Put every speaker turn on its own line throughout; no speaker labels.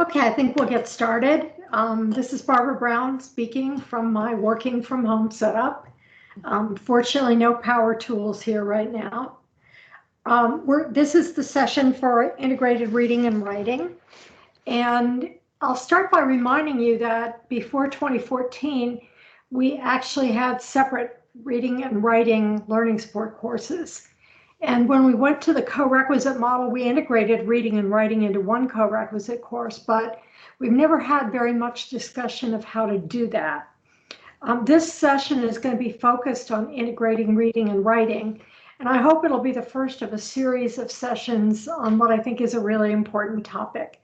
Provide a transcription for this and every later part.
Okay, I think we'll get started. This is Barbara Brown speaking from my working from home setup. Fortunately, no power tools here right now. This is the session for integrated reading and writing. And I'll start by reminding you that before 2014, we actually had separate reading and writing learning support courses. And when we went to the co-requisite model, we integrated reading and writing into one co-requisite course, but we've never had very much discussion of how to do that. This session is going to be focused on integrating reading and writing, and I hope it'll be the first of a series of sessions on what I think is a really important topic.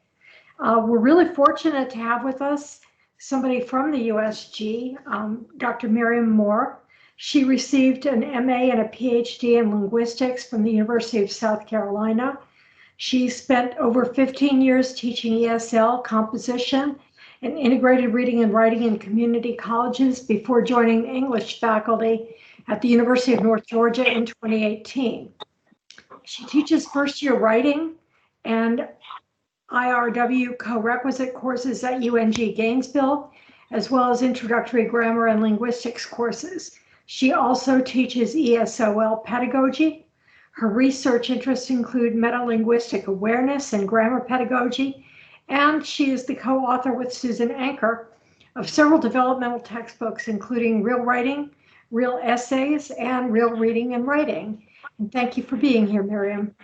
We're really fortunate to have with us somebody from the USG, Dr. Miriam Moore. She received an MA and a PhD in linguistics from the University of South Carolina. She spent over 15 years teaching ESL, composition, and integrated reading and writing in community colleges before joining English faculty at the University of North Georgia in 2018. She teaches first-year writing and IRW co-requisite courses at UNG Gainesville, as well as introductory grammar and linguistics courses. She also teaches ESOL pedagogy. Her research interests include metalinguistic awareness and grammar pedagogy, and she is the co-author with Susan Anker of several developmental textbooks, including Real Writing, Real Essays, and Real Reading and Writing. And thank you for being here, Miriam.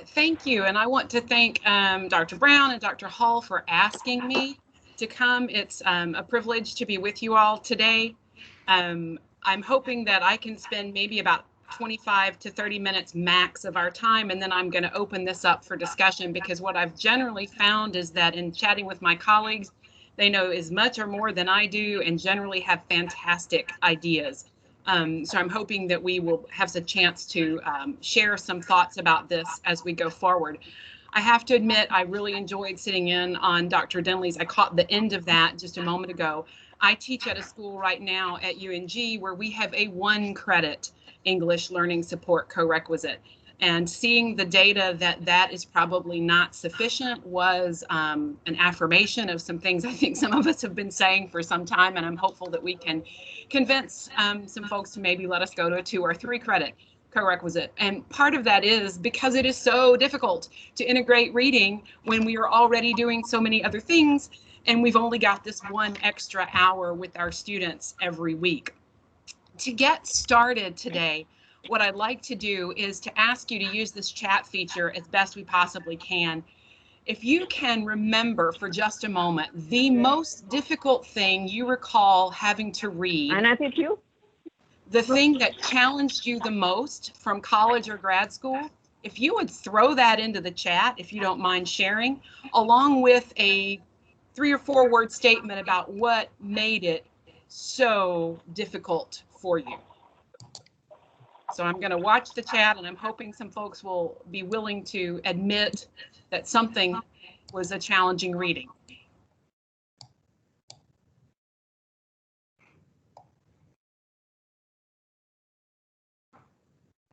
Thank you, and I want to thank Dr. Brown and Dr. Hall for asking me to come. It's a privilege to be with you all today. I'm hoping that I can spend maybe about 25 to 30 minutes max of our time, and then I'm going to open this up for discussion, because what I've generally found is that in chatting with my colleagues, they know as much or more than I do and generally have fantastic ideas. So I'm hoping that we will have a chance to share some thoughts about this as we go forward. I have to admit, I really enjoyed sitting in on Dr. Denley's. I caught the end of that just a moment ago. I teach at a school right now at UNG where we have a 1-credit English learning support co-requisite. And seeing the data that that is probably not sufficient was an affirmation of some things I think some of us have been saying for some time, and I'm hopeful that we can convince some folks to maybe let us go to a 2 or 3 credit co-requisite. And part of that is because it is so difficult to integrate reading when we are already doing so many other things, and we've only got this 1 extra hour with our students every week. To get started today, what I'd like to do is to ask you to use this chat feature as best we possibly can. If you can remember for just a moment the most difficult thing you recall having to read, the thing that challenged you the most from college or grad school, if you would throw that into the chat, if you don't mind sharing, along with a 3 or 4 word statement about what made it so difficult for you. So I'm going to watch the chat, and I'm hoping some folks will be willing to admit that something was a challenging reading.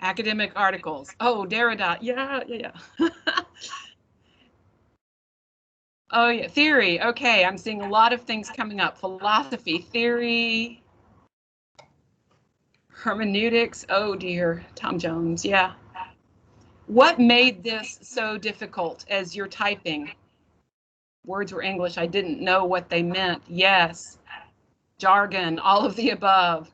Academic articles. Oh, Derrida. Yeah. Oh, yeah. Theory. Okay, I'm seeing a lot of things coming up. Philosophy, theory, hermeneutics. Oh, dear. Tom Jones. Yeah. What made this so difficult as you're typing? Words were English. I didn't know what they meant. Yes. Jargon, all of the above.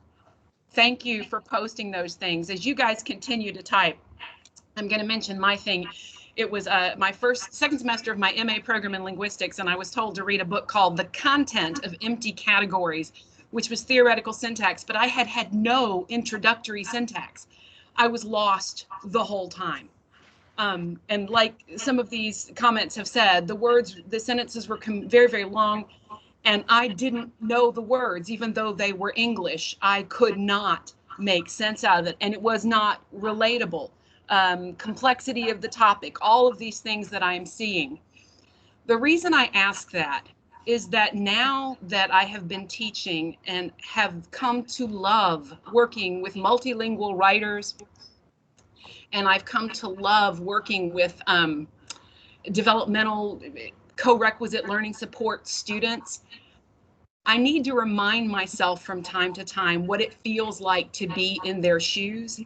Thank you for posting those things. As you guys continue to type, I'm going to mention my thing. It was my second semester of my MA program in linguistics, and I was told to read a book called The Content of Empty Categories, which was theoretical syntax, but I had had no introductory syntax. I was lost the whole time. And like some of these comments have said, the sentences were very, very long, and I didn't know the words, even though they were English. I could not make sense out of it, and it was not relatable. Complexity of the topic, all of these things that I'm seeing. The reason I ask that is that now that I have been teaching and have come to love working with multilingual writers, and I've come to love working with developmental co-requisite learning support students, I need to remind myself from time to time what it feels like to be in their shoes.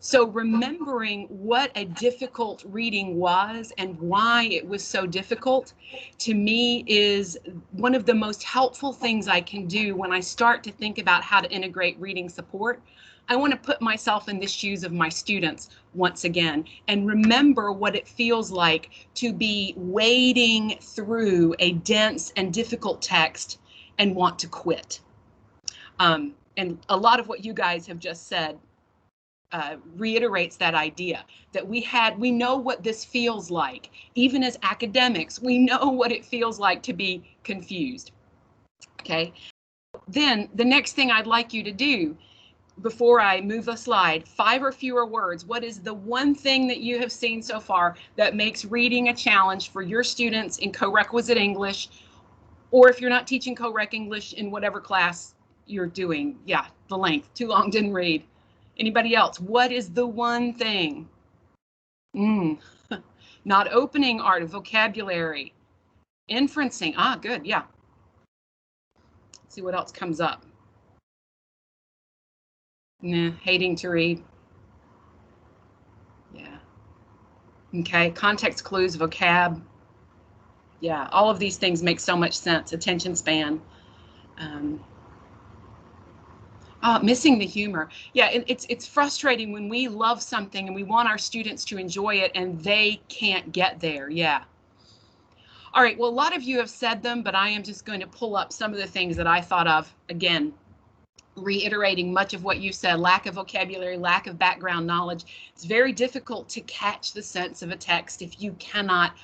So remembering what a difficult reading was and why it was so difficult, to me, is one of the most helpful things I can do when I start to think about how to integrate reading support. I want to put myself in the shoes of my students once again and remember what it feels like to be wading through a dense and difficult text and want to quit. And a lot of what you guys have just said reiterates that idea that we know what this feels like. Even as academics, we know what it feels like to be confused. Okay. Then the next thing I'd like you to do before I move the slide, 5 or fewer words. What is the one thing that you have seen so far that makes reading a challenge for your students in co-requisite English, or if you're not teaching co-rec English in whatever class you're doing? Yeah, the length, too long, didn't read. Anybody else? What is the one thing? Not opening art of vocabulary. Inferencing. Ah, good. Yeah. Let's see what else comes up. Nah, hating to read. Yeah. Okay. Context clues, vocab. Yeah. All of these things make so much sense. Attention span. Missing the humor. Yeah, it's frustrating when we love something and we want our students to enjoy it and they can't get there. Yeah. All right, well, a lot of you have said them, but I am just going to pull up some of the things that I thought of. Again, reiterating much of what you said: lack of vocabulary, lack of background knowledge. It's very difficult to catch the sense of a text if you cannot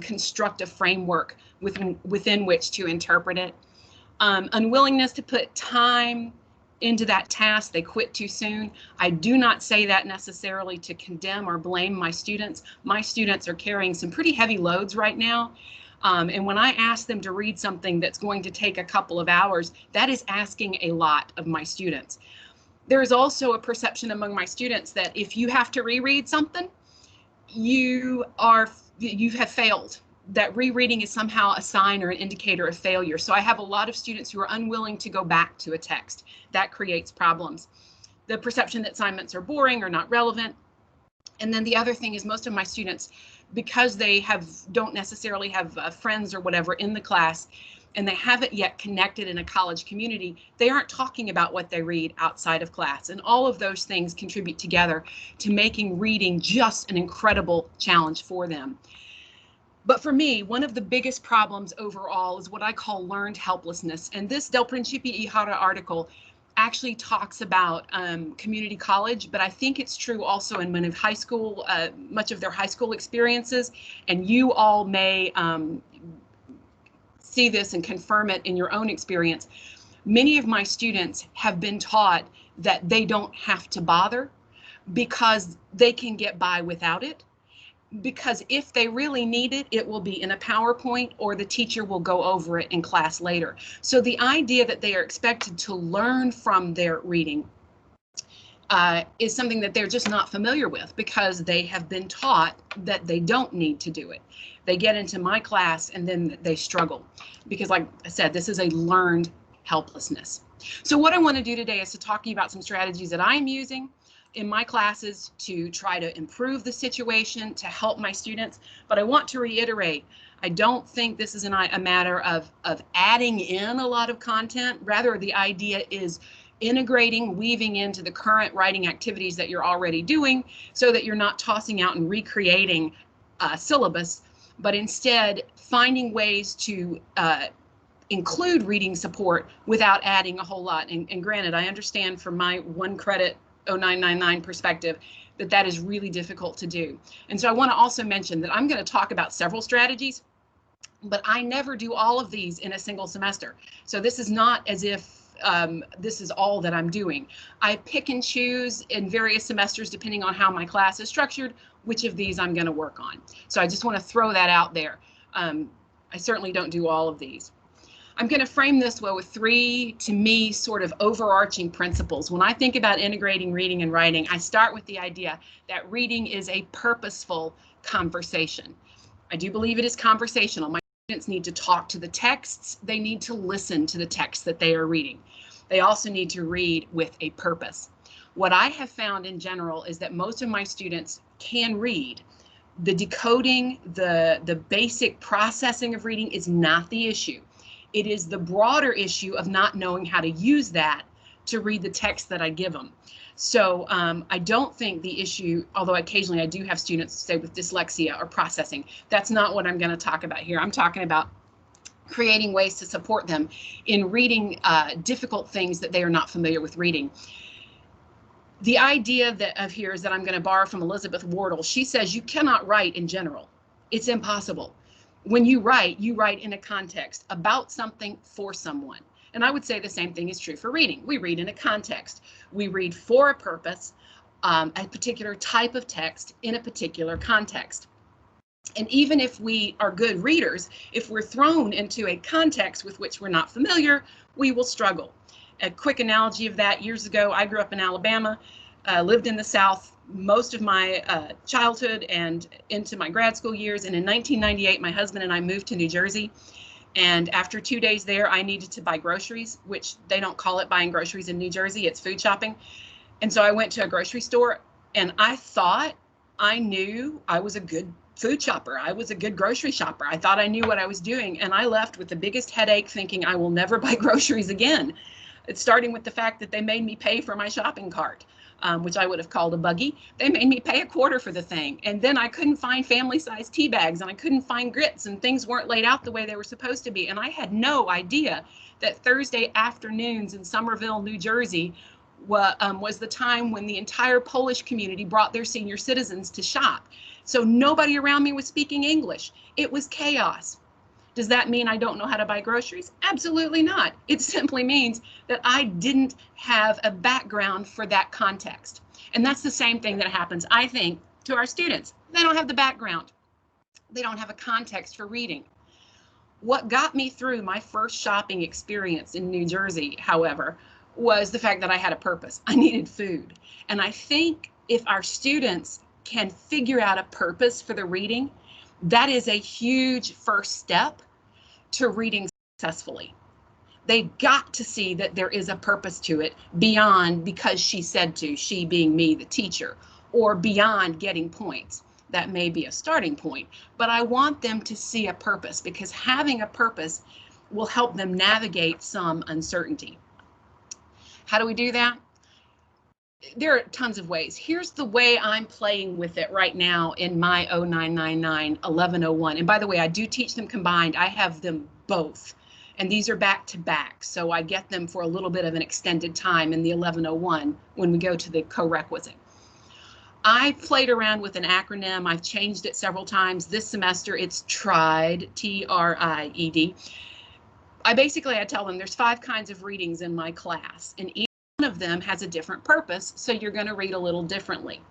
construct a framework within which to interpret it. Unwillingness to put time into that task. They quit too soon. I do not say that necessarily to condemn or blame my students. My students are carrying some pretty heavy loads right now. And when I ask them to read something that's going to take a couple of hours, that is asking a lot of my students. There is also a perception among my students that if you have to reread something, you have failed. That rereading is somehow a sign or an indicator of failure. So I have a lot of students who are unwilling to go back to a text. That creates problems. The perception that assignments are boring or not relevant. And then the other thing is most of my students, because they don't necessarily have friends or whatever in the class, and they haven't yet connected in a college community, they aren't talking about what they read outside of class. And all of those things contribute together to making reading just an incredible challenge for them. But for me, one of the biggest problems overall is what I call learned helplessness. And this Del Principi y Jara article actually talks about community college, but I think it's true also in many of high school, much of their high school experiences. And you all may see this and confirm it in your own experience. Many of my students have been taught that they don't have to bother because they can get by without it. Because if they really need it, it will be in a PowerPoint or the teacher will go over it in class later. So the idea that they are expected to learn from their reading is something that they're just not familiar with because they have been taught that they don't need to do it. They get into my class and then they struggle because, like I said, this is a learned helplessness. So what I want to do today is to talk to you about some strategies that I'm using in my classes to try to improve the situation, to help my students. But I want to reiterate, I don't think this is a matter of adding in a lot of content. Rather, the idea is integrating, weaving into the current writing activities that you're already doing so that you're not tossing out and recreating a syllabus, but instead finding ways to include reading support without adding a whole lot. And granted, I understand from my 1 credit 0999 perspective that is really difficult to do. And so I want to also mention that I'm going to talk about several strategies, but I never do all of these in a single semester. So this is not as if this is all that I'm doing. I pick and choose in various semesters, depending on how my class is structured, which of these I'm going to work on. So I just want to throw that out there. I certainly don't do all of these. I'm going to frame this with 3, to me, sort of overarching principles. When I think about integrating reading and writing, I start with the idea that reading is a purposeful conversation. I do believe it is conversational. My Students need to talk to the texts. They need to listen to the text that they are reading. They also need to read with a purpose. What I have found in general is that most of my students can read. The decoding, the basic processing of reading is not the issue. It is the broader issue of not knowing how to use that to read the text that I give them. So I don't think the issue, although occasionally I do have students say with dyslexia or processing, that's not what I'm going to talk about here. I'm talking about creating ways to support them in reading difficult things that they are not familiar with reading. The idea of here is that I'm going to borrow from Elizabeth Wardle. She says you cannot write in general. It's impossible. When you write in a context about something for someone. And I would say the same thing is true for reading. We read in a context. We read for a purpose, a particular type of text in a particular context. And even if we are good readers, if we're thrown into a context with which we're not familiar, we will struggle. A quick analogy of that, years ago, I grew up in Alabama, lived in the South most of my childhood and into my grad school years. And in 1998, my husband and I moved to New Jersey. And after 2 days there, I needed to buy groceries, which they don't call it buying groceries in New Jersey, it's food shopping. And so I went to a grocery store and I thought I knew I was a good food shopper. I was a good grocery shopper. I thought I knew what I was doing. And I left with the biggest headache thinking I will never buy groceries again. It's starting with the fact that they made me pay for my shopping cart. Which I would have called a buggy. They made me pay $1/4 for the thing. And then I couldn't find family-sized tea bags and I couldn't find grits and things weren't laid out the way they were supposed to be. And I had no idea that Thursday afternoons in Somerville, New Jersey was the time when the entire Polish community brought their senior citizens to shop. So nobody around me was speaking English. It was chaos. Does that mean I don't know how to buy groceries? Absolutely not. It simply means that I didn't have a background for that context. And that's the same thing that happens, I think, to our students. They don't have the background. They don't have a context for reading. What got me through my first shopping experience in New Jersey, however, was the fact that I had a purpose. I needed food. And I think if our students can figure out a purpose for the reading, that is a huge first step to reading successfully. They've got to see that there is a purpose to it beyond because she said to, she being me, the teacher, or beyond getting points. That may be a starting point, but I want them to see a purpose because having a purpose will help them navigate some uncertainty. How do we do that? There are tons of ways. Here's the way I'm playing with it right now in my 0999 1101. And by the way, I do teach them combined. I have them both. And these are back to back. So I get them for a little bit of an extended time in the 1101 when we go to the co-requisite. I played around with an acronym. I've changed it several times. This semester it's TRIED, T-R-I-E-D. I tell them there's 5 kinds of readings in my class, and each one of them has a different purpose, so you're going to read a little differently.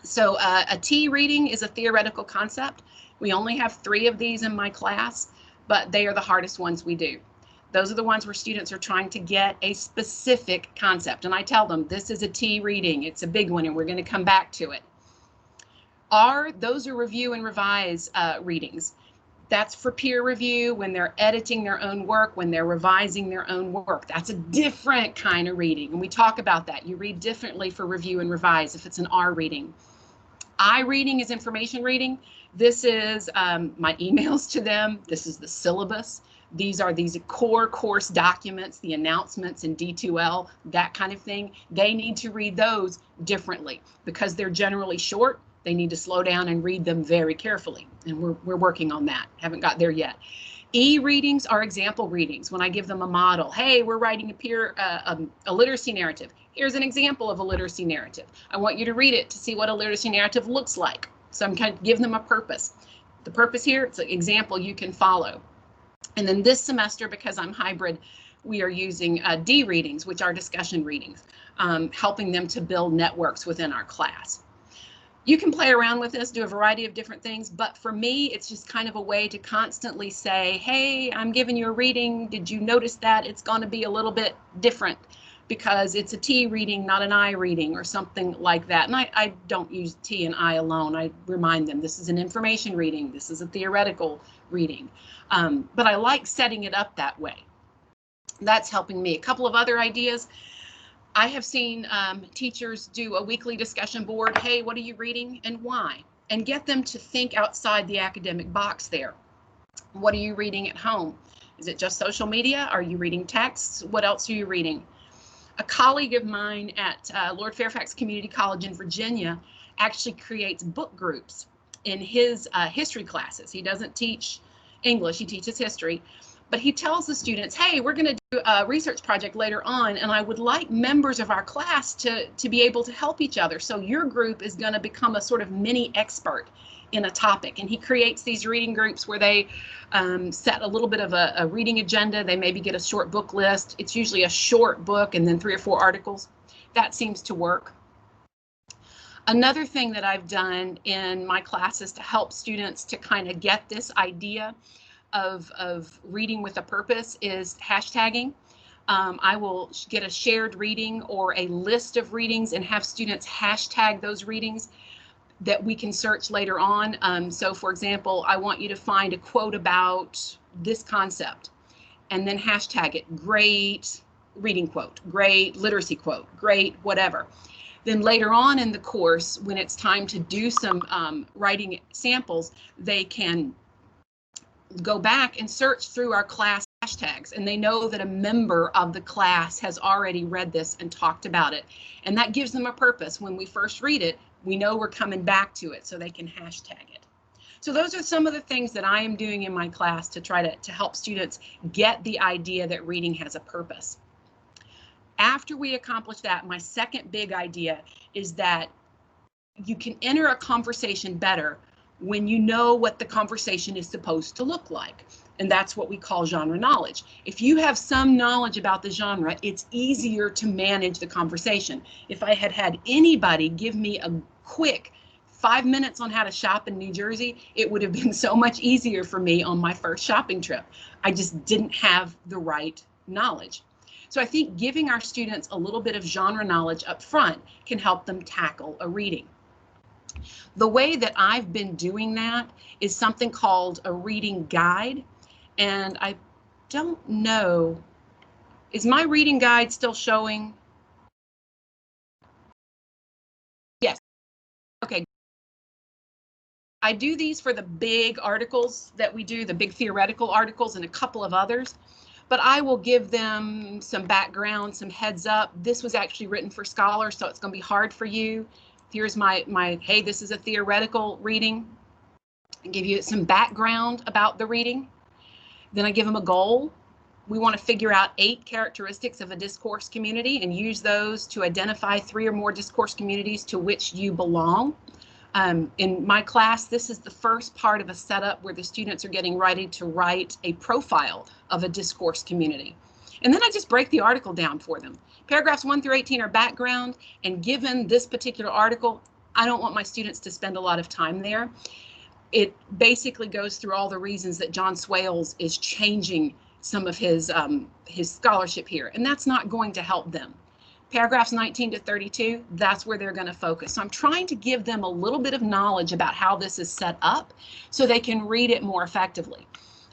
So a T reading is a theoretical concept. We only have 3 of these in my class, but they are the hardest ones we do. Those are the ones where students are trying to get a specific concept, and I tell them this is a T reading. It's a big one, and we're going to come back to it. Those are review and revise readings. That's for peer review when they're editing their own work, when they're revising their own work. That's a different kind of reading. And we talk about that. You read differently for review and revise if it's an R reading. I reading is information reading. This is my emails to them. This is the syllabus. These are these core course documents, the announcements in D2L, that kind of thing. They need to read those differently because they're generally short. They need to slow down and read them very carefully. And we're working on that. Haven't got there yet. E-readings are example readings. When I give them a model, hey, we're writing a literacy narrative. Here's an example of a literacy narrative. I want you to read it to see what a literacy narrative looks like. So I'm kind of giving them a purpose. The purpose here, it's an example you can follow. And then this semester, because I'm hybrid, we are using D readings, which are discussion readings, helping them to build networks within our class. You can play around with this, do a variety of different things, but for me, it's just kind of a way to constantly say, hey, I'm giving you a reading. Did you notice that? It's going to be a little bit different because it's a T reading, not an I reading, or something like that. And I don't use T and I alone. I remind them this is an information reading, this is a theoretical reading. But I like setting it up that way. That's helping me. A couple of other ideas. I have seen teachers do a weekly discussion board. Hey, what are you reading and why? And get them to think outside the academic box there. What are you reading at home? Is it just social media? Are you reading texts? What else are you reading? A colleague of mine at Lord Fairfax Community College in Virginia actually creates book groups in his history classes. He doesn't teach English, he teaches history, but he tells the students, hey, we're going to do a research project later on, and I would like members of our class to be able to help each other. So your group is going to become a sort of mini expert in a topic. And he creates these reading groups where they set a little bit of a reading agenda. They maybe get a short book list. It's usually a short book and then 3 or 4 articles. That seems to work. Another thing that I've done in my classes to help students to kind of get this idea of reading with a purpose is hashtagging. I will get a shared reading or a list of readings and have students hashtag those readings that we can search later on. So for example, I want you to find a quote about this concept and then hashtag it, great reading quote, great literacy quote, great whatever. Then later on in the course, when it's time to do some writing samples, they can go back and search through our class hashtags, and they know that a member of the class has already read this and talked about it. And that gives them a purpose. When we first read it, we know we're coming back to it, so they can hashtag it. So those are some of the things that I am doing in my class to try to help students get the idea that reading has a purpose. After we accomplish that, my second big idea is that you can enter a conversation better when you know what the conversation is supposed to look like. And that's what we call genre knowledge. If you have some knowledge about the genre, it's easier to manage the conversation. If I had had anybody give me a quick 5 minutes on how to shop in New Jersey, it would have been so much easier for me on my first shopping trip. I just didn't have the right knowledge. So I think giving our students a little bit of genre knowledge up front can help them tackle a reading. The way that I've been doing that is something called a reading guide. And I don't know, is my reading guide still showing? Yes. Okay. I do these for the big articles that we do, the big theoretical articles and a couple of others, but I will give them some background, some heads up. This was actually written for scholars, so it's going to be hard for you. Here's my hey, this is a theoretical reading. I give you some background about the reading. Then I give them a goal. We want to figure out 8 characteristics of a discourse community and use those to identify 3 or more discourse communities to which you belong. In my class, this is the first part of a setup where the students are getting ready to write a profile of a discourse community. And then I just break the article down for them. Paragraphs 1 through 18 are background, and given this particular article, I don't want my students to spend a lot of time there. It basically goes through all the reasons that John Swales is changing some of his scholarship here, and that's not going to help them. Paragraphs 19 to 32, that's where they're going to focus. So I'm trying to give them a little bit of knowledge about how this is set up so they can read it more effectively.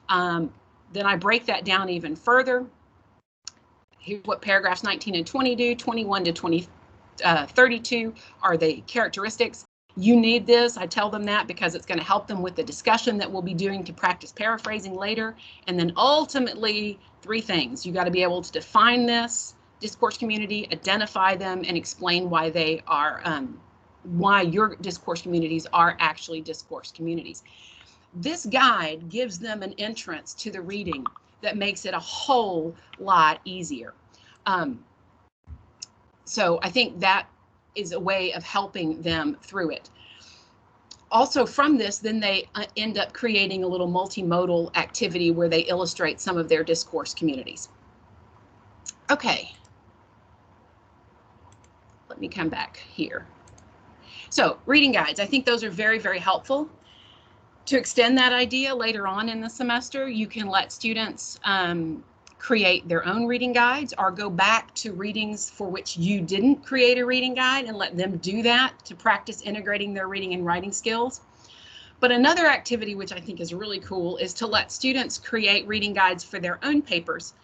Then I break that down even further. Here's what paragraphs 19 and 20 do. 21 to 32 are the characteristics. You need this. I tell them that because it's going to help them with the discussion that we'll be doing to practice paraphrasing later. And then ultimately, 3 things. You got to be able to define this discourse community, identify them, and explain why they are, why your discourse communities are actually discourse communities. This guide gives them an entrance to the reading that makes it a whole lot easier. So I think that is a way of helping them through it. Also from this, then they end up creating a little multimodal activity where they illustrate some of their discourse communities. Okay. Let me come back here. So reading guides, I think those are very, very helpful. To extend that idea later on in the semester, you can let students create their own reading guides or go back to readings for which you didn't create a reading guide and let them do that to practice integrating their reading and writing skills. But another activity which I think is really cool is to let students create reading guides for their own papers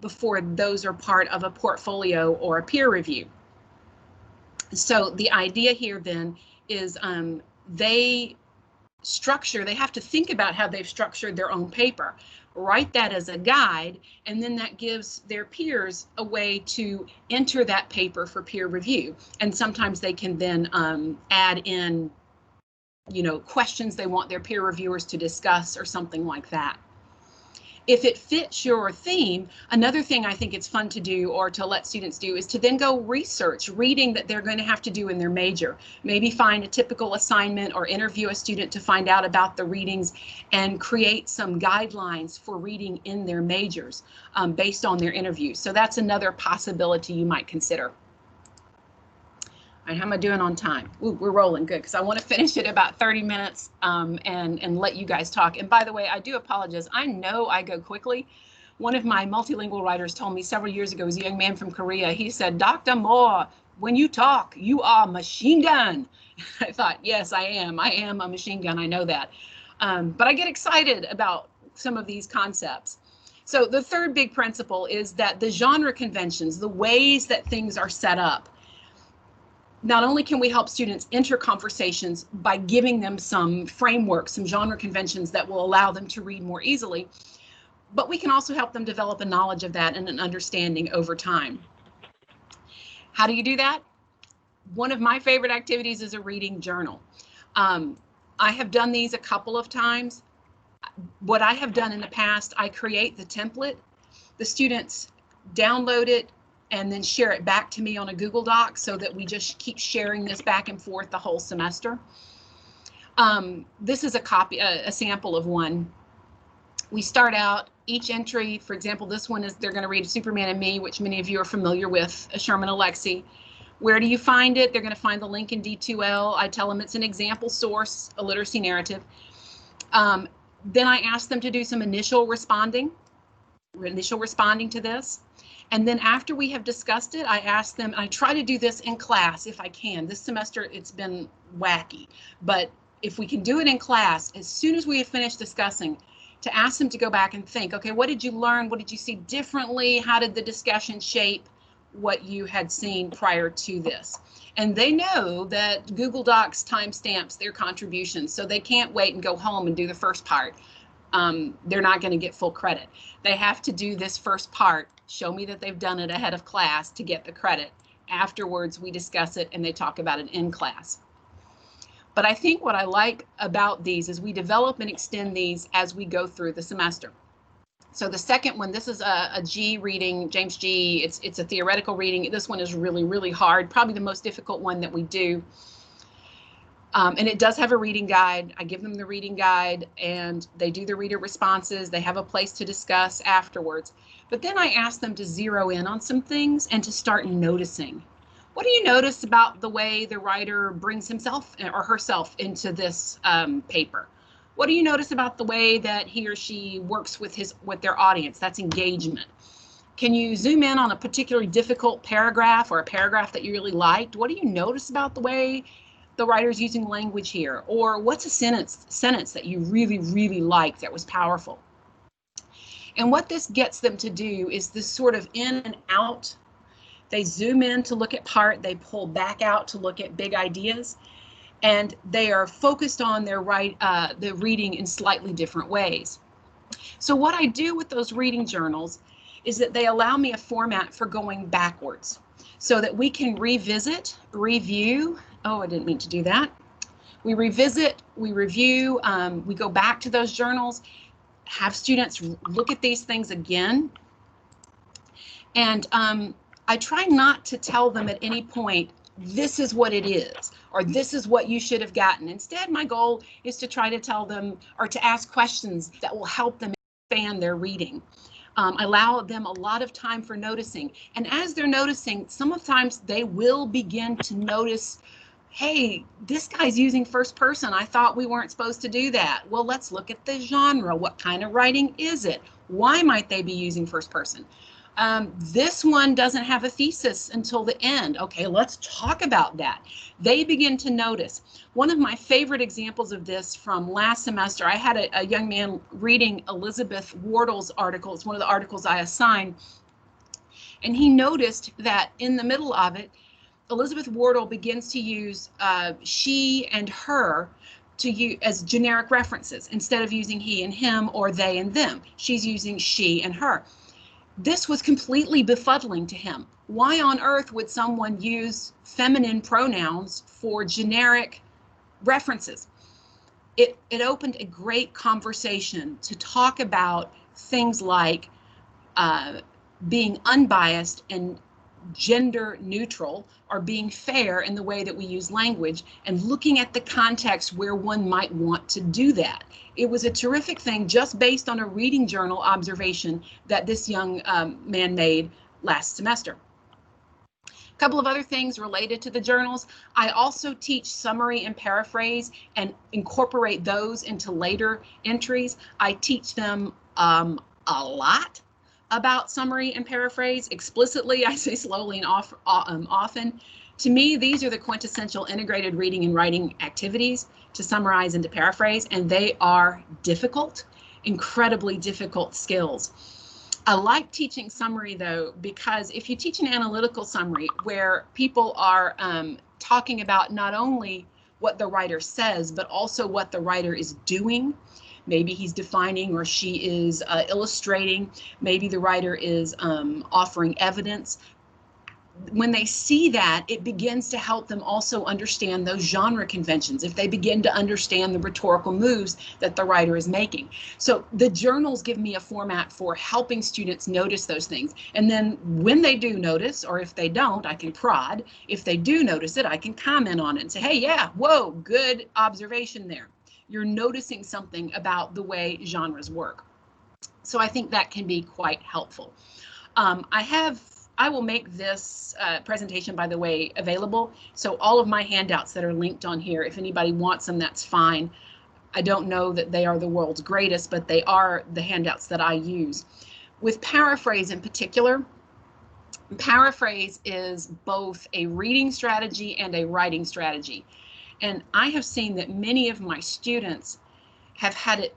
before those are part of a portfolio or a peer review. So the idea here then is they have to think about how they've structured their own paper, write that as a guide, and then that gives their peers a way to enter that paper for peer review. And sometimes they can then add in, questions they want their peer reviewers to discuss or something like that. If it fits your theme, another thing I think it's fun to do or to let students do is to then go research reading that they're going to have to do in their major. Maybe find a typical assignment or interview a student to find out about the readings and create some guidelines for reading in their majors based on their interviews. So that's another possibility you might consider. All right, how am I doing on time? Ooh, we're rolling good because I want to finish it about 30 minutes and let you guys talk. And by the way, I do apologize. I know I go quickly. One of my multilingual writers told me several years ago, he was a young man from Korea. He said, Dr. Moore, when you talk, you are a machine gun. I thought, yes, I am. I am a machine gun. I know that. But I get excited about some of these concepts. So the third big principle is that the genre conventions, the ways that things are set up, not only can we help students enter conversations by giving them some framework, some genre conventions that will allow them to read more easily, but we can also help them develop a knowledge of that and an understanding over time. How do you do that? One of my favorite activities is a reading journal. I have done these a couple of times. What I have done in the past, I create the template, the students download it, and then share it back to me on a Google Doc so that we just keep sharing this back and forth the whole semester. This is a sample of one. We start out each entry, for example, this one is they're going to read Superman and Me, which many of you are familiar with, Sherman Alexie. Where do you find it? They're going to find the link in D2L. I tell them it's an example source, a literacy narrative. Then I ask them to do some initial responding to this. And then after we have discussed it, I ask them, and I try to do this in class if I can. This semester, it's been wacky, but if we can do it in class, as soon as we have finished discussing, to ask them to go back and think, okay, what did you learn? What did you see differently? How did the discussion shape what you had seen prior to this? And they know that Google Docs timestamps their contributions, so they can't wait and go home and do the first part. They're not going to get full credit. They have to do this first part, show me that they've done it ahead of class to get the credit. Afterwards, we discuss it and they talk about it in class. But I think what I like about these is we develop and extend these as we go through the semester. So the second one, this is a G reading, James G. It's a theoretical reading. This one is really, really hard, probably the most difficult one that we do. And it does have a reading guide. I give them the reading guide and they do the reader responses. They have a place to discuss afterwards. But then I ask them to zero in on some things and to start noticing. What do you notice about the way the writer brings himself or herself into this paper? What do you notice about the way that he or she works with their audience? That's engagement. Can you zoom in on a particularly difficult paragraph or a paragraph that you really liked? What do you notice about the way the writer's using language here? Or what's a sentence that you really, really liked that was powerful? And what this gets them to do is this sort of in and out. They zoom in to look at part, they pull back out to look at big ideas, and they are focused on their the reading in slightly different ways. So what I do with those reading journals is that they allow me a format for going backwards so that we can revisit, review. Oh, I didn't mean to do that. We revisit, we review, we go back to those journals, have students look at these things again. And I try not to tell them at any point, this is what it is, or this is what you should have gotten. Instead, my goal is to try to tell them or to ask questions that will help them expand their reading. Allow them a lot of time for noticing. And as they're noticing, sometimes they will begin to notice hey, this guy's using first person. I thought we weren't supposed to do that. Well, let's look at the genre. What kind of writing is it? Why might they be using first person? This one doesn't have a thesis until the end. Okay, let's talk about that. They begin to notice. One of my favorite examples of this from last semester, I had a young man reading Elizabeth Wardle's article. It's one of the articles I assigned. And he noticed that in the middle of it, Elizabeth Wardle begins to use she and her to use as generic references instead of using he and him or they and them. She's using she and her. This was completely befuddling to him. Why on earth would someone use feminine pronouns for generic references? It opened a great conversation to talk about things like being unbiased and gender neutral, or being fair in the way that we use language, and looking at the context where one might want to do that. It was a terrific thing just based on a reading journal observation that this young man made last semester. A couple of other things related to the journals. I also teach summary and paraphrase and incorporate those into later entries. I teach them a lot about summary and paraphrase. Explicitly, I say slowly and often. To me, these are the quintessential integrated reading and writing activities, to summarize and to paraphrase, and they are difficult, incredibly difficult skills. I like teaching summary though, because if you teach an analytical summary where people are talking about not only what the writer says, but also what the writer is doing. Maybe he's defining or she is illustrating. Maybe the writer is offering evidence. When they see that, it begins to help them also understand those genre conventions, if they begin to understand the rhetorical moves that the writer is making. So the journals give me a format for helping students notice those things. And then when they do notice, or if they don't, I can prod. If they do notice it, I can comment on it and say, hey, yeah, whoa, good observation there. You're noticing something about the way genres work. So I think that can be quite helpful. I will make this presentation, by the way, available. So all of my handouts that are linked on here, if anybody wants them, that's fine. I don't know that they are the world's greatest, but they are the handouts that I use. With paraphrase in particular, paraphrase is both a reading strategy and a writing strategy. And I have seen that many of my students have had it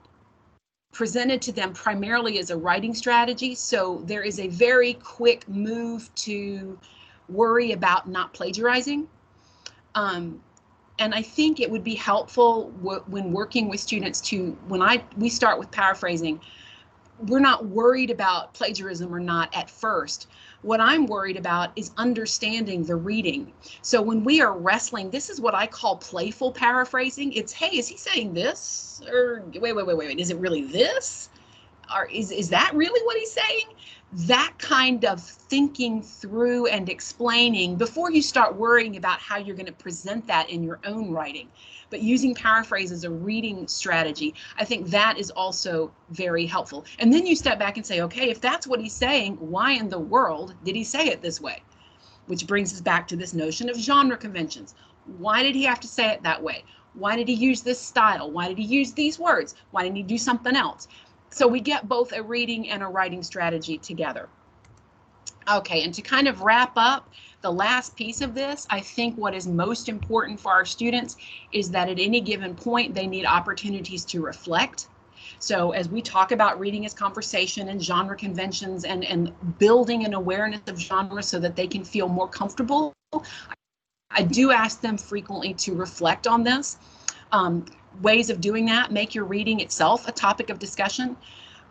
presented to them primarily as a writing strategy. So there is a very quick move to worry about not plagiarizing. And I think it would be helpful when working with students to, we start with paraphrasing, we're not worried about plagiarism or not at first. What I'm worried about is understanding the reading. So when we are wrestling, this is what I call playful paraphrasing. It's, hey, is he saying this? Or wait, is it really this? Or is that really what he's saying? That kind of thinking through and explaining before you start worrying about how you're going to present that in your own writing. But using paraphrase as a reading strategy, I think that is also very helpful. And then you step back and say, okay, if that's what he's saying, why in the world did he say it this way? Which brings us back to this notion of genre conventions. Why did he have to say it that way? Why did he use this style? Why did he use these words? Why didn't he do something else? So we get both a reading and a writing strategy together. Okay, and to kind of wrap up the last piece of this, I think what is most important for our students is that at any given point, they need opportunities to reflect. So as we talk about reading as conversation and genre conventions and building an awareness of genre so that they can feel more comfortable, I do ask them frequently to reflect on this. Ways of doing that, make your reading itself a topic of discussion.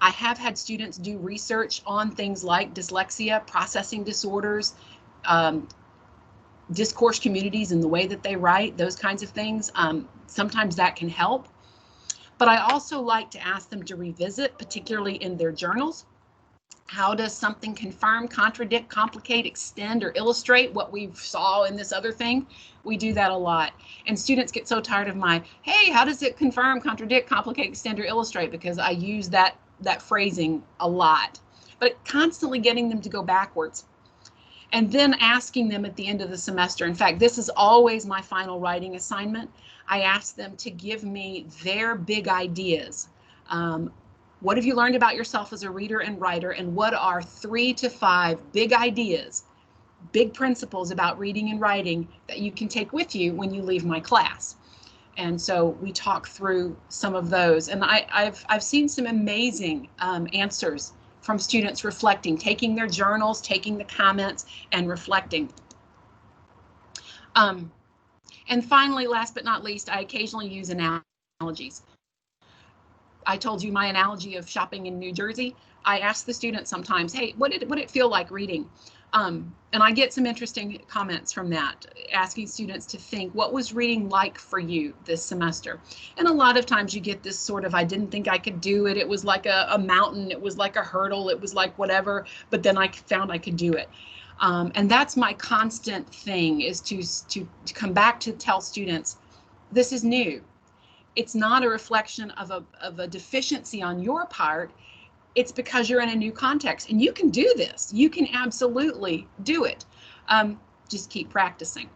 I have had students do research on things like dyslexia, processing disorders, discourse communities and the way that they write, those kinds of things. Sometimes that can help. But I also like to ask them to revisit, particularly in their journals. How does something confirm, contradict, complicate, extend, or illustrate what we saw in this other thing? We do that a lot. And students get so tired of my, hey, how does it confirm, contradict, complicate, extend, or illustrate? Because I use that phrasing a lot. But constantly getting them to go backwards. and then asking them at the end of the semester. In fact, this is always my final writing assignment. I ask them to give me their big ideas. What have you learned about yourself as a reader and writer, and what are 3 to 5 big ideas, big principles about reading and writing that you can take with you when you leave my class? And so we talk through some of those, and I've seen some amazing answers from students reflecting, taking their journals, taking the comments, and reflecting. And finally, last but not least, I occasionally use analogies. I told you my analogy of shopping in New Jersey. I ask the students sometimes, hey, what did it feel like reading? And I get some interesting comments from that, asking students to think, what was reading like for you this semester? And a lot of times you get this sort of, I didn't think I could do it. It was like a mountain. It was like a hurdle. It was like whatever, but then I found I could do it. And that's my constant thing, is to come back to tell students, this is new. It's not a reflection of a deficiency on your part. It's because you're in a new context, and you can do this. You can absolutely do it. Just keep practicing.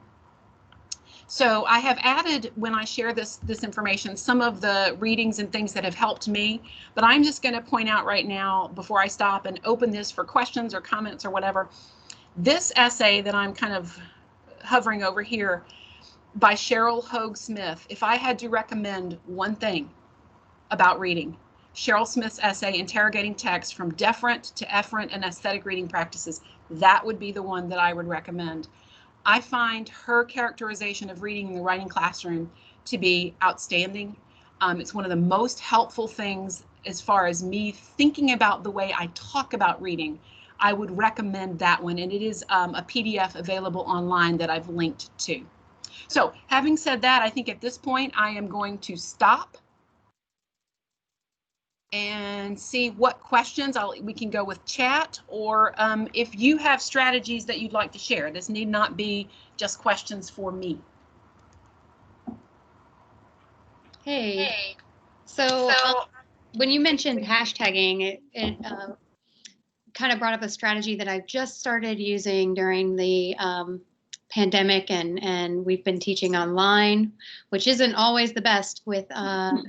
So I have added, when I share this information, some of the readings and things that have helped me, but I'm just going to point out right now, before I stop and open this for questions or comments or whatever, this essay that I'm kind of hovering over here by Cheryl Hogue Smith, if I had to recommend one thing about reading, Cheryl Smith's essay, Interrogating Text from Deferent to Efferent and Aesthetic Reading Practices, that would be the one that I would recommend. I find her characterization of reading in the writing classroom to be outstanding. It's one of the most helpful things as far as me thinking about the way I talk about reading. I would recommend that one, and it is a PDF available online that I've linked to. So having said that, I think at this point I am going to stop and see what questions we can go with chat, or if you have strategies that you'd like to share. This need not be just questions for me.
Hey, so when you mentioned hashtagging, it kind of brought up a strategy that I've just started using during the pandemic, and we've been teaching online, which isn't always the best with the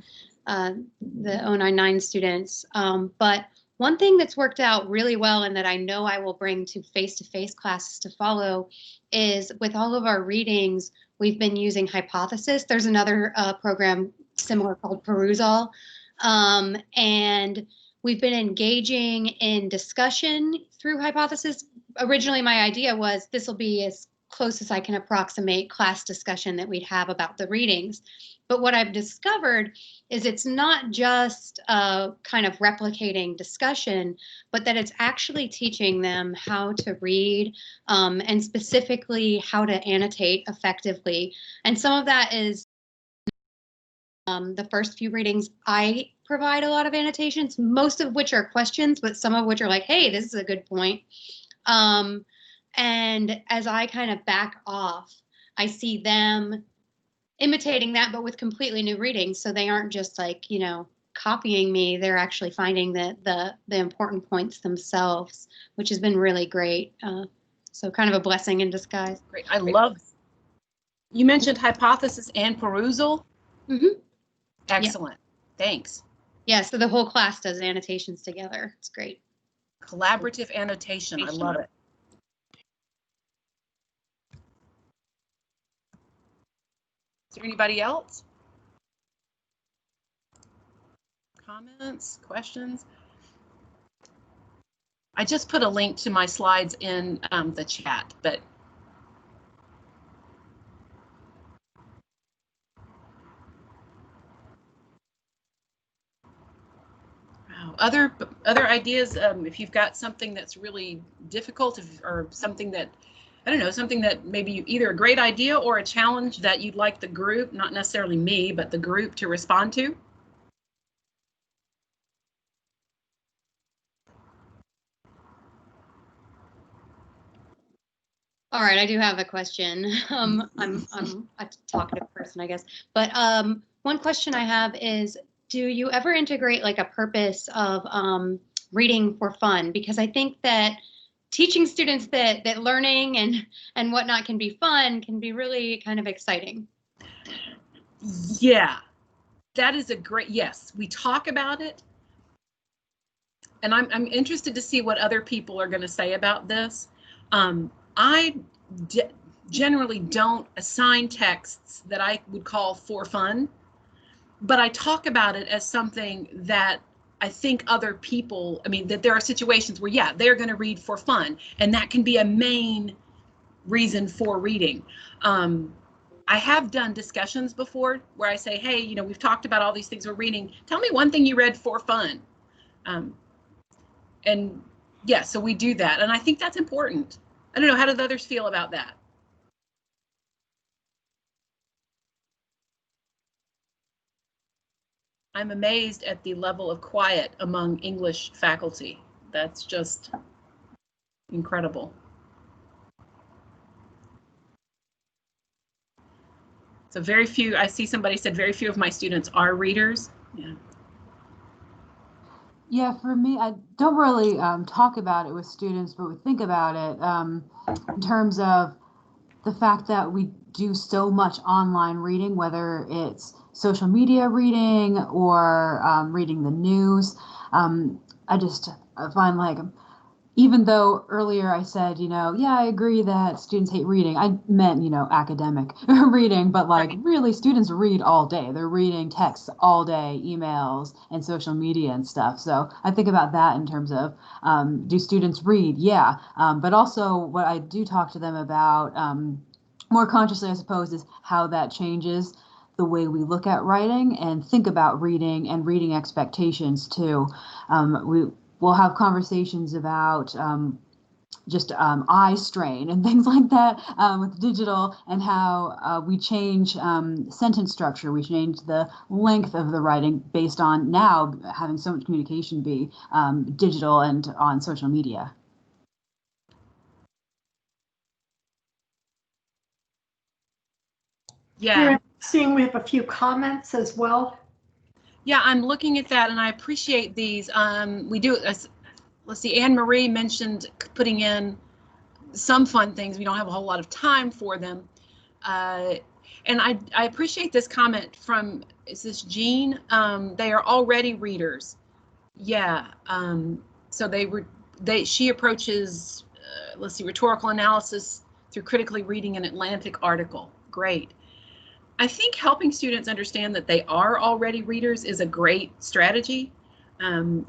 099 students. But one thing that's worked out really well, and that I know I will bring to face-to-face classes to follow, is with all of our readings, we've been using Hypothesis. There's another program similar called Perusal. And we've been engaging in discussion through Hypothesis. Originally, my idea was this will be as close as I can approximate class discussion that we'd have about the readings. But what I've discovered is it's not just kind of replicating discussion, but that it's actually teaching them how to read, and specifically how to annotate effectively. And some of that is the first few readings, I provide a lot of annotations, most of which are questions, but some of which are like, hey, this is a good point. And as I kind of back off, I see them imitating that, but with completely new readings. So they aren't just like, you know, copying me. They're actually finding the important points themselves, which has been really great. So kind of a blessing in disguise.
Great. I love. You mentioned Hypothesis and Perusal.
Mm-hmm.
Excellent. Yeah. Thanks.
Yeah, so the whole class does annotations together. It's great.
Collaborative annotation. I love it. Is there anybody else? Comments, questions? I just put a link to my slides in the chat, but wow. Other ideas, if you've got something that's really difficult, or something that, I don't know, something that maybe either a great idea or a challenge that you'd like the group, not necessarily me, but the group to respond to.
All right, I do have a question. I'm a talkative person, I guess. But one question I have is, do you ever integrate like a purpose of reading for fun? Because I think that teaching students that learning and whatnot can be fun, can be really kind of exciting.
Yeah, that is a great, yes, we talk about it. And I'm interested to see what other people are going to say about this. I generally don't assign texts that I would call for fun, but I talk about it as something that I think other people, I mean, that there are situations where, yeah, they're going to read for fun, and that can be a main reason for reading. I have done discussions before where I say, hey, you know, we've talked about all these things we're reading. Tell me one thing you read for fun. And yeah, so we do that. And I think that's important. I don't know, how do the others feel about that? I'm amazed at the level of quiet among English faculty. That's just incredible. So very few, I see somebody said very few of my students are readers. Yeah.
Yeah, for me, I don't really talk about it with students, but we think about it in terms of the fact that we do so much online reading, whether it's social media reading or reading the news. I find like, even though earlier I said, you know, yeah, I agree that students hate reading. I meant, you know, academic reading, but like really students read all day. They're reading texts all day, emails and social media and stuff. So I think about that in terms of, do students read? Yeah. But also what I do talk to them about more consciously, I suppose, is how that changes the way we look at writing and think about reading and reading expectations too. We'll have conversations about just eye strain and things like that with digital, and how we change sentence structure. We change the length of the writing based on now having so much communication be digital and on social media.
Yeah.
Seeing we have a few comments as well.
Yeah, I'm looking at that and I appreciate these. We do, let's see, Anne Marie mentioned putting in some fun things. We don't have a whole lot of time for them. And I appreciate this comment from, is this Jean? They are already readers. Yeah. So she approaches, let's see, rhetorical analysis through critically reading an Atlantic article. Great. I think helping students understand that they are already readers is a great strategy.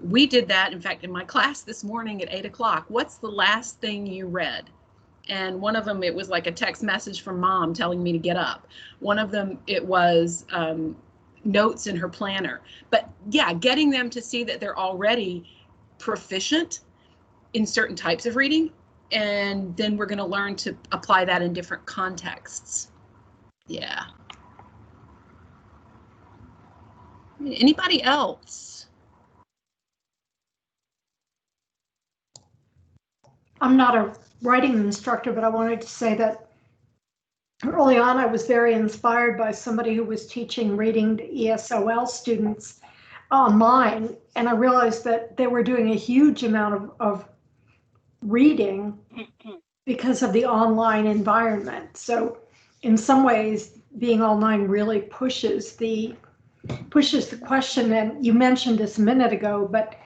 We did that, in fact, in my class this morning at 8 o'clock. What's the last thing you read? And one of them, it was like a text message from mom telling me to get up. One of them, it was notes in her planner. But yeah, getting them to see that they're already proficient in certain types of reading. And then we're going to learn to apply that in different contexts. Yeah. Anybody else?
I'm not a writing instructor, but I wanted to say that early on I was very inspired by somebody who was teaching reading to ESOL students online, and I realized that they were doing a huge amount of reading because of the online environment. So in some ways, being online really pushes the question. And you mentioned this a minute ago, but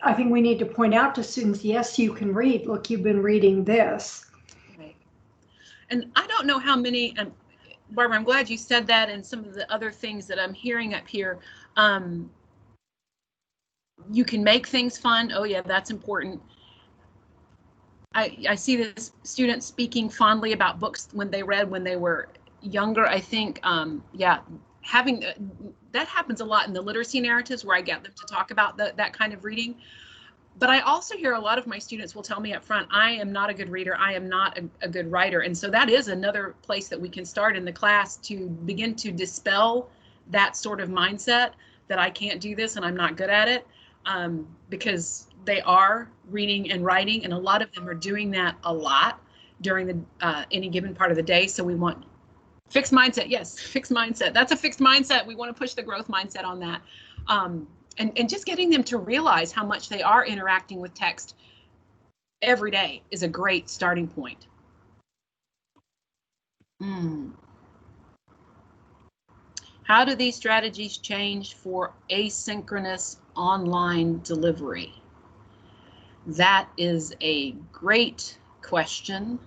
I think we need to point out to students, yes, you can read. Look, you've been reading this.
Right. And I don't know how many, Barbara, I'm glad you said that, and some of the other things that I'm hearing up here. You can make things fun. Oh yeah, that's important. I see this students speaking fondly about books when they read when they were younger. I think, yeah, having that happens a lot in the literacy narratives where I get them to talk about that kind of reading. But I also hear a lot of my students will tell me up front, I am not a good reader. I am not a good writer. And so that is another place that we can start in the class to begin to dispel that sort of mindset that I can't do this and I'm not good at it, because they are reading and writing, and a lot of them are doing that a lot during the any given part of the day. So we want fixed mindset. Yes, fixed mindset. That's a fixed mindset. We want to push the growth mindset on that. And just getting them to realize how much they are interacting with text every day is a great starting point. How do these strategies change for asynchronous online delivery? That is a great question.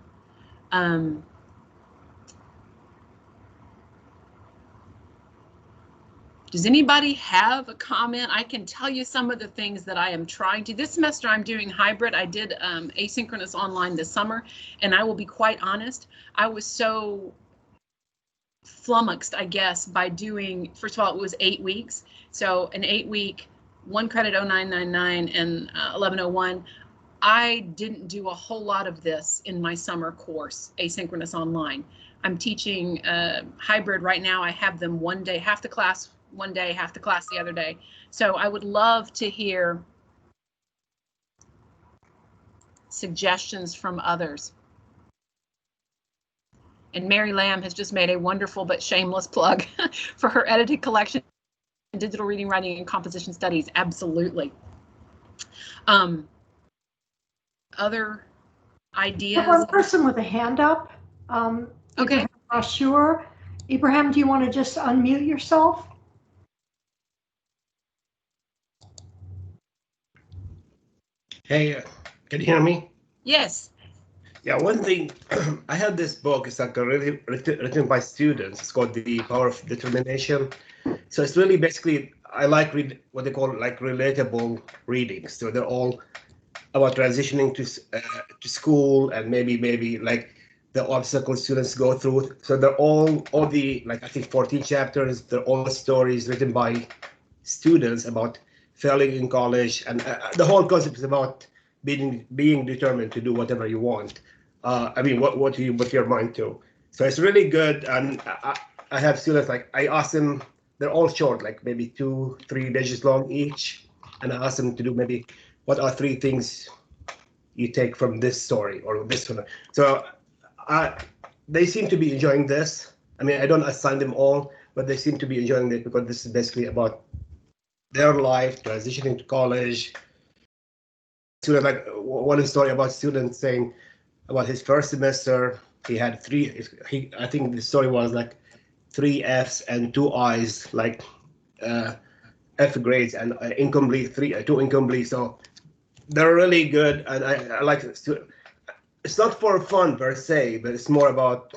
Does anybody have a comment? I can tell you some of the things that I am trying to. This semester I'm doing hybrid. I did asynchronous online this summer, and I will be quite honest, I was so flummoxed, I guess, by doing, first of all, it was 8 weeks. So an 8-week, 1 credit 0999 and 1101. I didn't do a whole lot of this in my summer course, asynchronous online. I'm teaching hybrid right now. I have them one day, half the class one day, half the class the other day. So I would love to hear suggestions from others. And Mary Lamb has just made a wonderful but shameless plug for her edited collection, Digital Reading, Writing, and Composition Studies. Absolutely. Other ideas?
One person with a hand up.
Okay.
Sure. Ibrahim, do you want to just unmute yourself?
Hey, can you hear me?
Yes.
Yeah, one thing, I have this book, it's like really written by students. It's called The Power of Determination. So it's really basically, I like what they call like relatable readings. So they're all about transitioning to school and maybe like the obstacles students go through. So they're all the, like I think 14 chapters, they're all stories written by students about failing in college. And the whole concept is about being determined to do whatever you want. I mean, what you put your mind to. So it's really good. And I have students, like I ask them, they're all short, like maybe 2-3 pages long each. And I ask them to do maybe, what are 3 things you take from this story or this one? So they seem to be enjoying this. I mean, I don't assign them all, but they seem to be enjoying it because this is basically about their life, transitioning to college. Student, like one story about students saying about his first semester, he had 3. I think the story was like 3 Fs and 2 Is, like F grades and incomplete 2 incomplete. So they're really good, and I like it. It's not for fun per se, but it's more about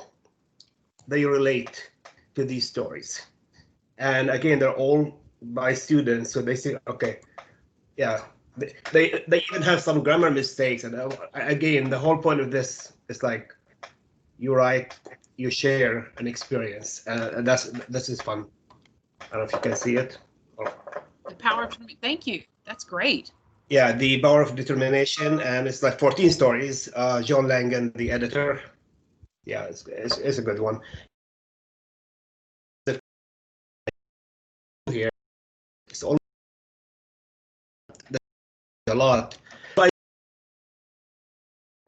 they relate to these stories. And again, they're all by students, so they say, okay, yeah. They even have some grammar mistakes, and again, the whole point of this is like you write, you share an experience, and this is fun. I don't know if you can see it.
The power of, thank you. That's great.
Yeah, The Power of Determination, and it's like 14 stories. John Langan, the editor. Yeah, it's a good one. Here, it's all a lot.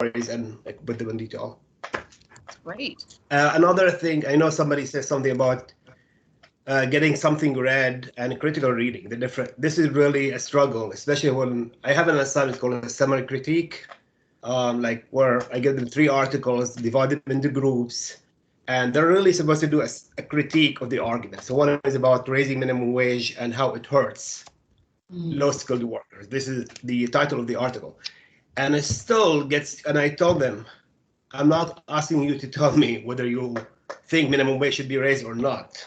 And I put them in detail.
That's great.
Another thing, I know somebody says something about getting something read and critical reading. This is really a struggle, especially when I have an assignment called a summary critique, like where I give them 3 articles, divide them into groups, and they're really supposed to do a critique of the argument. So one is about raising minimum wage and how it hurts low-skilled workers. This is the title of the article. And it still gets, and I told them, I'm not asking you to tell me whether you think minimum wage should be raised or not.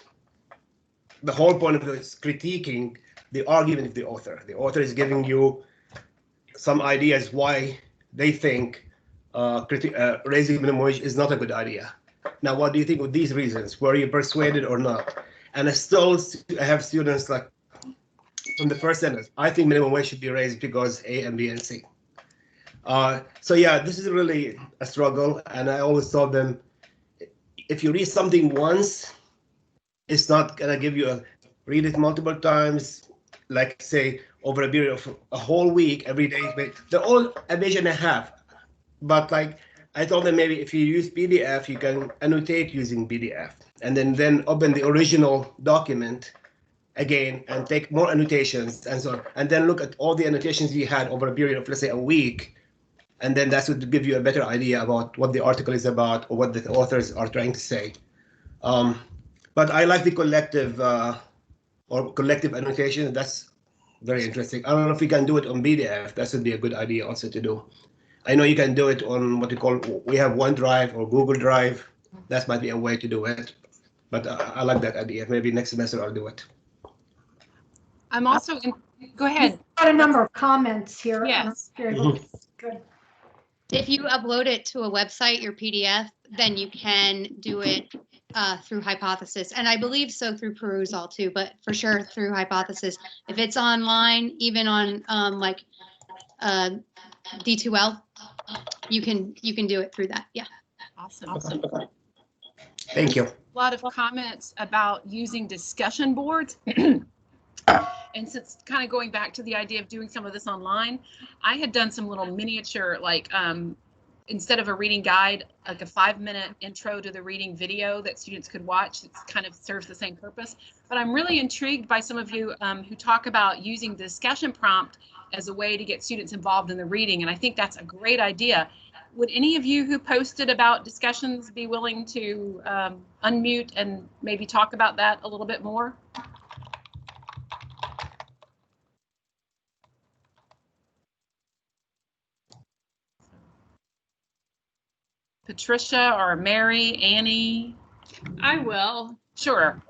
The whole point of this is critiquing the argument of the author. The author is giving you some ideas why they think raising minimum wage is not a good idea. Now, what do you think of these reasons? Were you persuaded or not? And I still have students like from the first sentence, I think minimum wage should be raised because A and B and C. So yeah, this is really a struggle. And I always told them, if you read something once, it's not gonna give you read it multiple times, like say over a period of a whole week, every day. They're all a page and a half. But like I told them, maybe if you use PDF, you can annotate using PDF, and then open the original document again and take more annotations and so on, and then look at all the annotations you had over a period of, let's say, a week, And then that would give you a better idea about what the article is about or what the authors are trying to say. But I like the collective annotation. That's very interesting. I don't know if we can do it on PDF. That would be a good idea also to do. I know you can do it on what we have OneDrive or Google Drive. That might be a way to do it. But I like that idea. Maybe next semester I'll do it.
I'm also go ahead.
Got a number of comments here.
Yes.
Good.
If you upload it to a website, your PDF, then you can do it through Hypothesis. And I believe so through Perusall too, but for sure through Hypothesis. If it's online, even on like D2L, you can do it through that. Yeah.
Awesome.
Thank you.
A lot of comments about using discussion boards. And since kind of going back to the idea of doing some of this online, I had done some little miniature, like instead of a reading guide, like a 5-minute intro to the reading video that students could watch. It kind of serves the same purpose. But I'm really intrigued by some of you who talk about using the discussion prompt as a way to get students involved in the reading. And I think that's a great idea. Would any of you who posted about discussions be willing to unmute and maybe talk about that a little bit more? Patricia or Mary, Annie?
I will.
Sure.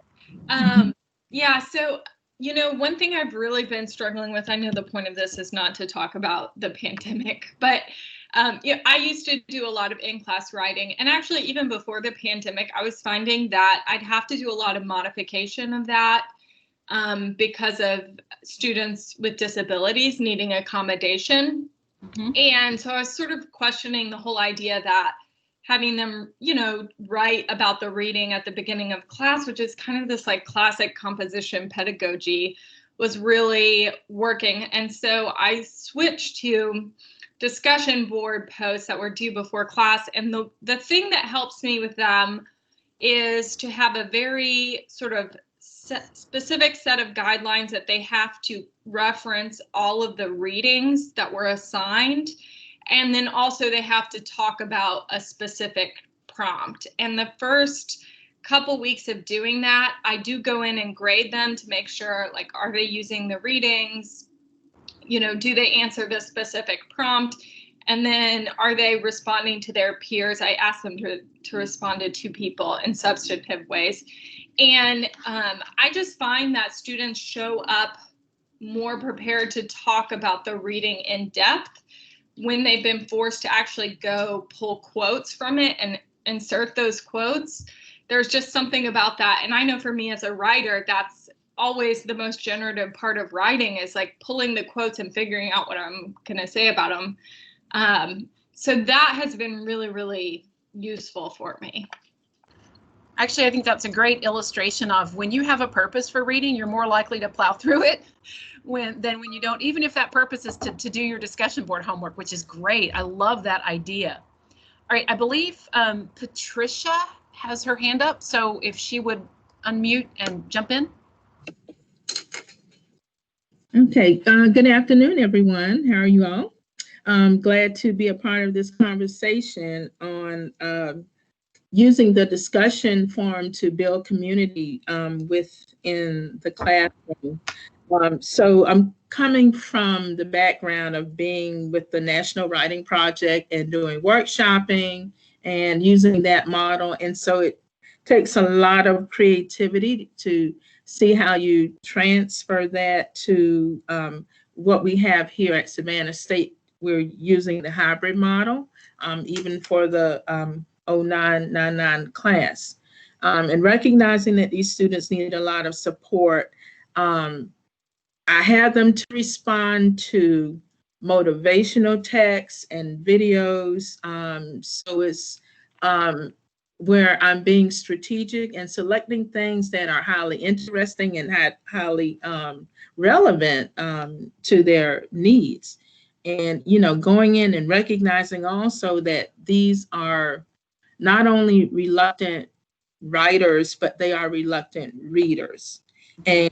Yeah, so, you know, one thing I've really been struggling with, I know the point of this is not to talk about the pandemic, but yeah, I used to do a lot of in-class writing. And actually, even before the pandemic, I was finding that I'd have to do a lot of modification of that because of students with disabilities needing accommodation.
Mm-hmm.
And so I was sort of questioning the whole idea that having them, you know, write about the reading at the beginning of class, which is kind of this like classic composition pedagogy, was really working. And so I switched to discussion board posts that were due before class. And the thing that helps me with them is to have a very sort of specific set of guidelines that they have to reference all of the readings that were assigned. And then also they have to talk about a specific prompt. And the first couple weeks of doing that, I do go in and grade them to make sure, like, are they using the readings? You know, do they answer the specific prompt? And then are they responding to their peers? I ask them to respond to 2 people in substantive ways. And I just find that students show up more prepared to talk about the reading in depth when they've been forced to actually go pull quotes from it and insert those quotes. There's just something about that. And I know for me as a writer, that's always the most generative part of writing, is like pulling the quotes and figuring out what I'm going to say about them. So that has been really, really useful for me.
Actually, I think that's a great illustration of when you have a purpose for reading, you're more likely to plow through it than when you don't, even if that purpose is to do your discussion board homework, which is great. I love that idea. All right, I believe Patricia has her hand up, so if she would unmute and jump in.
Okay, good afternoon, everyone. How are you all? I'm glad to be a part of this conversation on using the discussion forum to build community within the classroom. So I'm coming from the background of being with the National Writing Project and doing workshopping and using that model. And so it takes a lot of creativity to see how you transfer that to what we have here at Savannah State. We're using the hybrid model, even for the 0999 class, and recognizing that these students need a lot of support. I have them to respond to motivational texts and videos. So it's where I'm being strategic and selecting things that are highly interesting and highly relevant to their needs. And, you know, going in and recognizing also that these are not only reluctant writers, but they are reluctant readers, and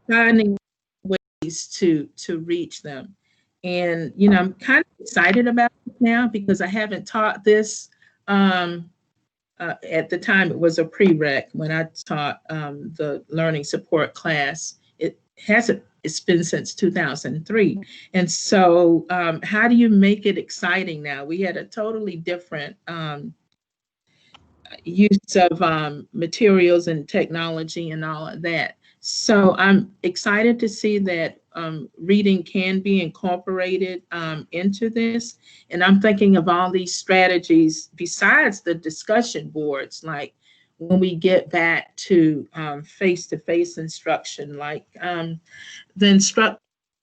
finding ways to reach them. And, you know, I'm kind of excited about it now because I haven't taught this. At the time, it was a prereq when I taught the learning support class. It's been since 2003. And so how do you make it exciting now? We had a totally different use of materials and technology and all of that. So I'm excited to see that reading can be incorporated into this. And I'm thinking of all these strategies besides the discussion boards, like when we get back to face-to-face instruction, like the instructor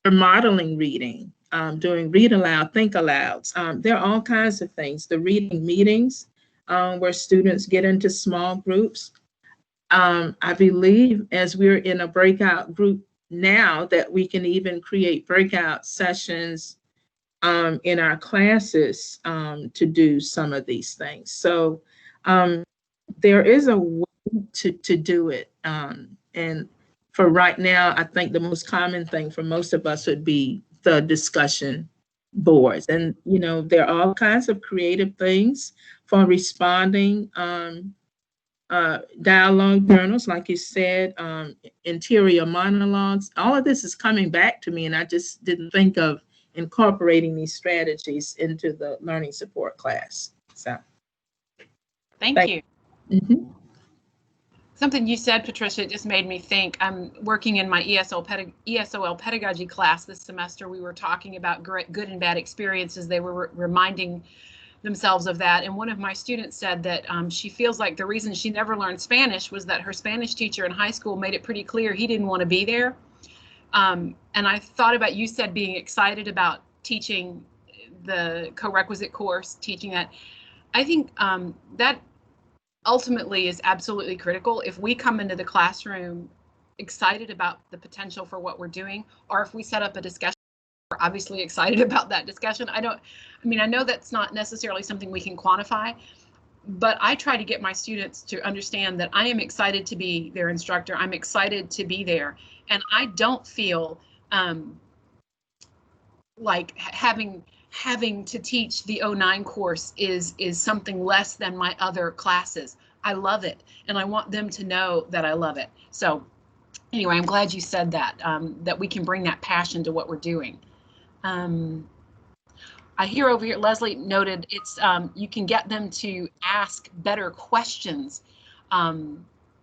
modeling reading, doing read aloud, think alouds. There are all kinds of things. The reading meetings where students get into small groups. I believe as we're in a breakout group now that we can even create breakout sessions in our classes to do some of these things. So there is a way to do it. And for right now, I think the most common thing for most of us would be the discussion boards. And, you know, there are all kinds of creative things for responding. Dialogue journals, like you said, interior monologues. All of this is coming back to me, and I just didn't think of incorporating these strategies into the learning support class. So,
Thank you.
Mm-hmm.
Something you said, Patricia, just made me think. I'm working in my ESOL pedagogy class this semester. We were talking about good and bad experiences. They were reminding themselves of that. And one of my students said that she feels like the reason she never learned Spanish was that her Spanish teacher in high school made it pretty clear he didn't want to be there. And I thought about, you said being excited about teaching the co-requisite course, teaching that. I think that ultimately is absolutely critical. If we come into the classroom excited about the potential for what we're doing, or if we set up a discussion, we're obviously excited about that discussion. I know that's not necessarily something we can quantify, but I try to get my students to understand that I am excited to be their instructor. I'm excited to be there. And I don't feel like having to teach the 09 course is something less than my other classes. I love it, and I want them to know that I love it. So anyway, I'm glad you said that, that we can bring that passion to what we're doing. I hear over here, Leslie noted it's you can get them to ask better questions,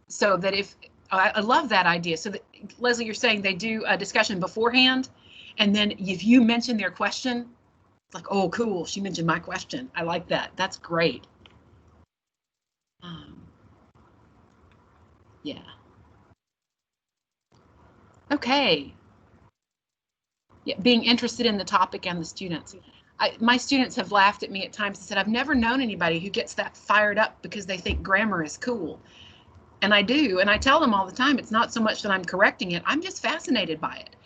so that if I love that idea. So that, Leslie, you're saying they do a discussion beforehand, and then if you mention their question, it's like, oh, cool, she mentioned my question. I like that. That's great. Yeah. Okay. Yeah, being interested in the topic and the students. My students have laughed at me at times and said, I've never known anybody who gets that fired up because they think grammar is cool. And I do, and I tell them all the time, it's not so much that I'm correcting it, I'm just fascinated by it.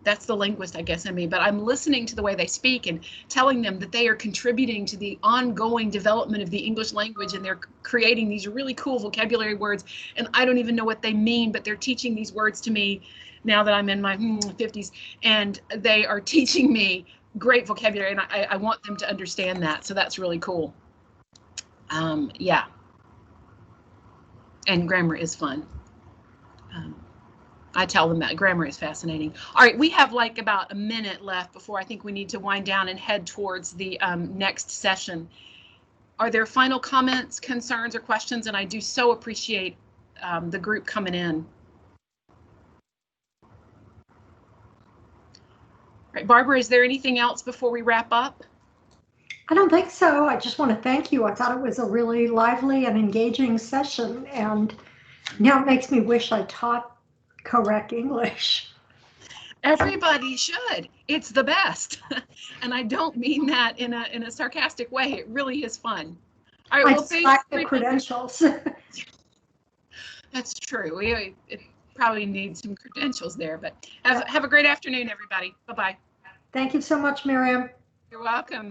That's the linguist, I guess, in me, but I'm listening to the way they speak and telling them that they are contributing to the ongoing development of the English language, and they're creating these really cool vocabulary words, and I don't even know what they mean, but they're teaching these words to me now that I'm in my 50s, and they are teaching me great vocabulary, and I want them to understand that, so that's really cool. Yeah. And grammar is fun. I tell them that grammar is fascinating. All right, we have like about a minute left before I think we need to wind down and head towards the next session. Are there final comments, concerns, or questions? And I do so appreciate the group coming in. All right, Barbara, is there anything else before we wrap up?
I don't think so. I just want to thank you. I thought it was a really lively and engaging session, and now it makes me wish I taught Coreq English.
Everybody should. It's the best. And I don't mean that in a sarcastic way. It really is fun. All right, well,
I lack the credentials.
That's true. It probably needs some credentials there, but have a great afternoon, everybody. Bye-bye.
Thank you so much, Miriam.
You're welcome.